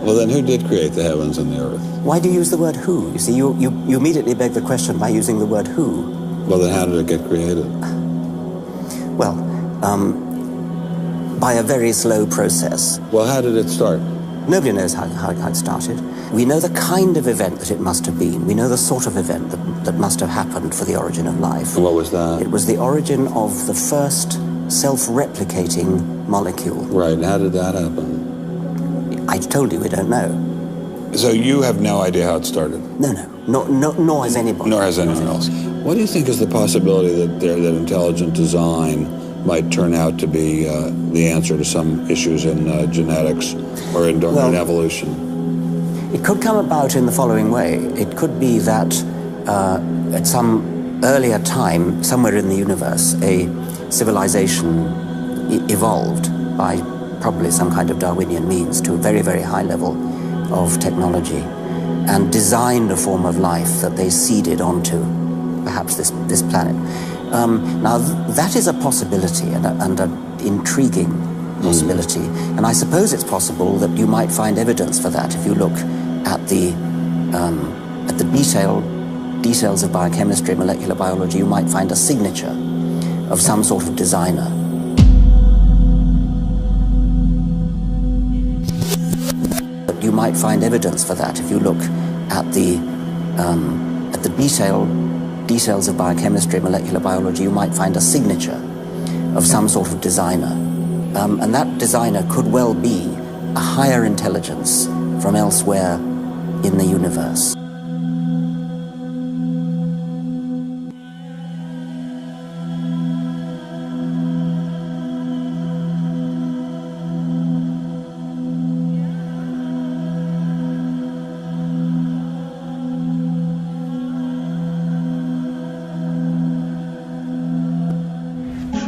Well, then who did create the heavens and the earth? Why do you use the word who? You see, you immediately beg the question by using the word who. Well, then how did it get created? Well, by a very slow process. Well, how did it start? Nobody knows how it started. We know the kind of event that it must have been. We know the sort of event that must have happened for the origin of life. And what was that? It was the origin of the first self-replicating molecule. Right, and how did that happen? I told you we don't know. So you have no idea how it started? No, nor has anybody. Nor has anyone else. What do you think is the possibility that intelligent design might turn out to be the answer to some issues in genetics or in evolution? It could come about in the following way. It could be that at some earlier time, somewhere in the universe, a civilization evolved by probably some kind of Darwinian means to a very, very high level of technology and designed a form of life that they seeded onto perhaps this planet. Now, that is a possibility and an intriguing possibility. And I suppose it's possible that you might find evidence for that if you look at the details of biochemistry, molecular biology. You might find a signature of some sort of designer. You might find evidence for that if you look at the details of biochemistry, molecular biology. You might find a signature of some sort of designer. And that designer could well be a higher intelligence from elsewhere in the universe.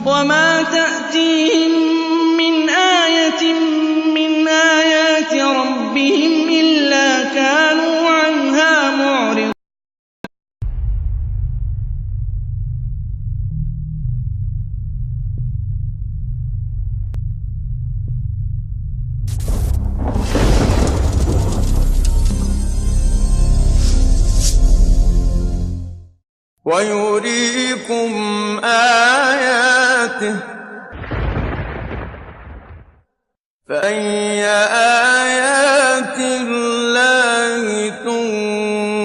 وما تأتيهم من آية من آيات ربهم إلا كانوا عنها معرضين. ويريكم آياته فأي آيات الله تنكرون.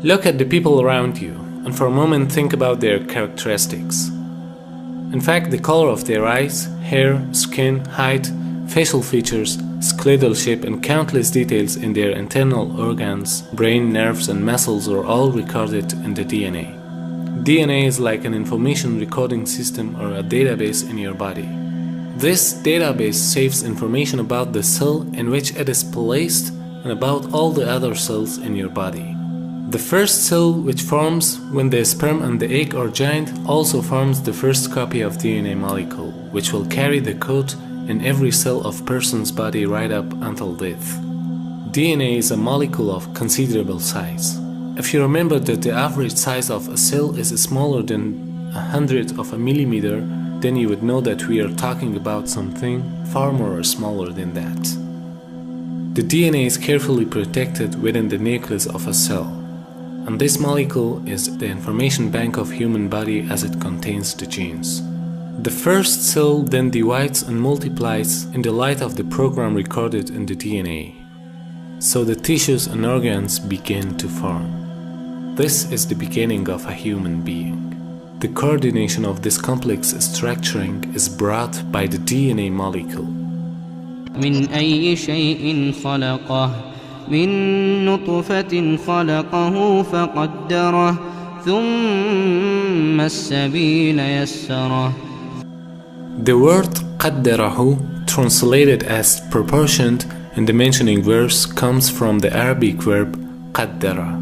Look at the people around you and for a moment think about their characteristics. In fact, the color of their eyes, hair, skin, height, facial features, skeletal shape and countless details in their internal organs, brain, nerves and muscles are all recorded in the DNA. DNA is like an information recording system or a database in your body. This database saves information about the cell in which it is placed and about all the other cells in your body. The first cell, which forms when the sperm and the egg are joined, also forms the first copy of DNA molecule, which will carry the code in every cell of person's body right up until death. DNA is a molecule of considerable size. If you remember that the average size of a cell is smaller than 100th of a millimeter, then you would know that we are talking about something far more smaller than that. The DNA is carefully protected within the nucleus of a cell, and this molecule is the information bank of human body as it contains the genes. The first cell then divides and multiplies in the light of the program recorded in the DNA. So the tissues and organs begin to form. This is the beginning of a human being. The coordination of this complex structuring is brought by the DNA molecule. من أي شيء خلقه من نطفة خلقه فقدره ثم السبيل يسره. The word قدره, translated as proportioned in the mentioning verse, comes from the Arabic verb قدر.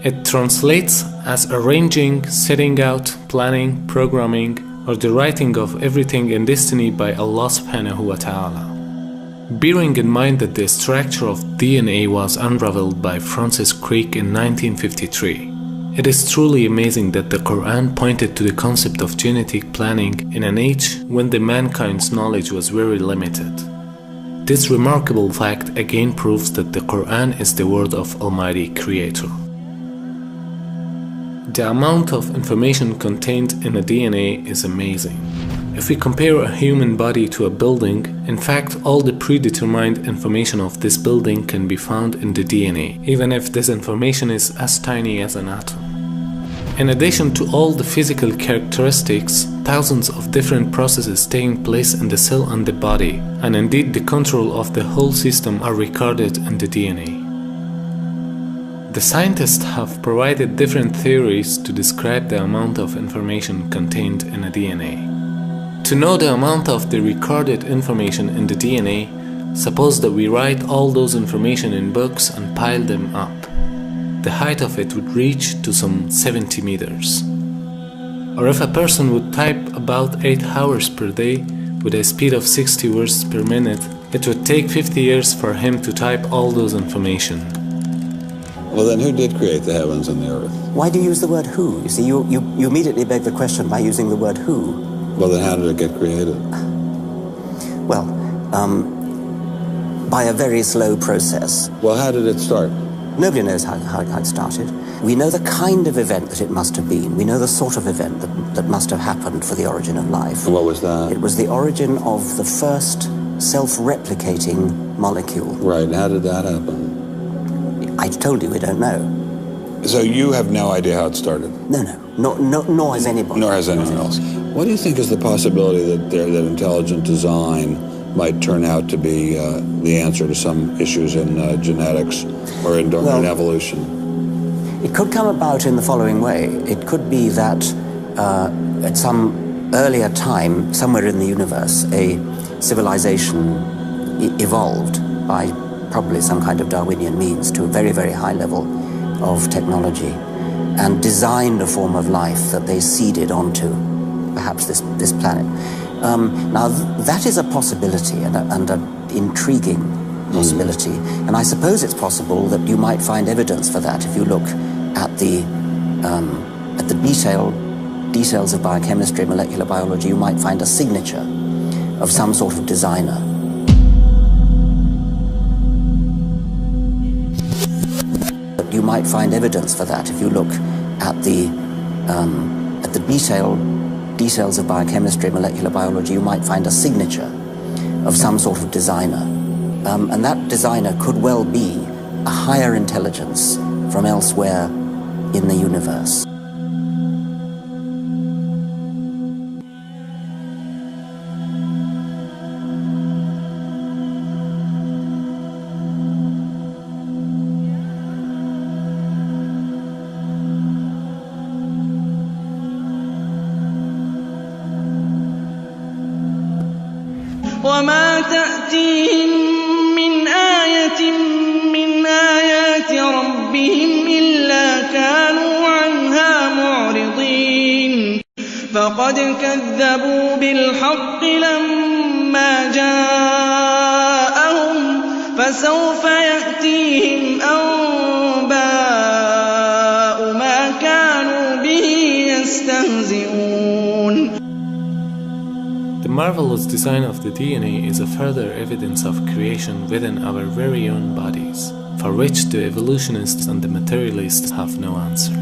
It translates as arranging, setting out, planning, programming, or the writing of everything in destiny by Allah subhanahu wa ta'ala. Bearing in mind that the structure of DNA was unraveled by Francis Crick in 1953, It is truly amazing that the Quran pointed to the concept of genetic planning in an age when the mankind's knowledge was very limited. This remarkable fact again proves that the Quran is the word of Almighty Creator. The amount of information contained in a DNA is amazing. If we compare a human body to a building, in fact all the predetermined information of this building can be found in the DNA, even if this information is as tiny as an atom. In addition to all the physical characteristics, thousands of different processes taking place in the cell and the body, and indeed the control of the whole system are recorded in the DNA. The scientists have provided different theories to describe the amount of information contained in a DNA. To know the amount of the recorded information in the DNA, suppose that we write all those information in books and pile them up. The height of it would reach to some 70 meters. Or if a person would type about 8 hours per day with a speed of 60 words per minute, it would take 50 years for him to type all those information. Well, then who did create the heavens and the earth? Why do you use the word who? You see, you immediately beg the question by using the word who. Well, then how did it get created? Well, by a very slow process. Well, how did it start? Nobody knows how it started. We know the kind of event that it must have been. We know the sort of event that must have happened for the origin of life. And what was that? It was the origin of the first self-replicating molecule. Right, and how did that happen? I told you we don't know. So you have no idea how it started? No, nor has anybody. Nor has anyone else. What do you think is the possibility that intelligent design might turn out to be the answer to some issues in genetics or in evolution? It could come about in the following way. It could be that at some earlier time, somewhere in the universe, a civilization evolved by probably some kind of Darwinian means to a very, very high level of technology and designed a form of life that they seeded onto perhaps this planet. Now, that is a possibility and an intriguing possibility. And I suppose it's possible that you might find evidence for that if you look at the details of biochemistry, molecular biology. You might find a signature of some sort of designer. You might find evidence for that if you look at the details of biochemistry, molecular biology. You might find a signature of some sort of designer, and that designer could well be a higher intelligence from elsewhere in the universe. وما تأتيهم من آية من آيات ربهم إلا كانوا عنها معرضين فقد كذبوا بالحق لما جاءهم فسوف يأتيهم أنباء ما كانوا به يستهزئون. The marvelous design of the DNA is a further evidence of creation within our very own bodies, for which the evolutionists and the materialists have no answer.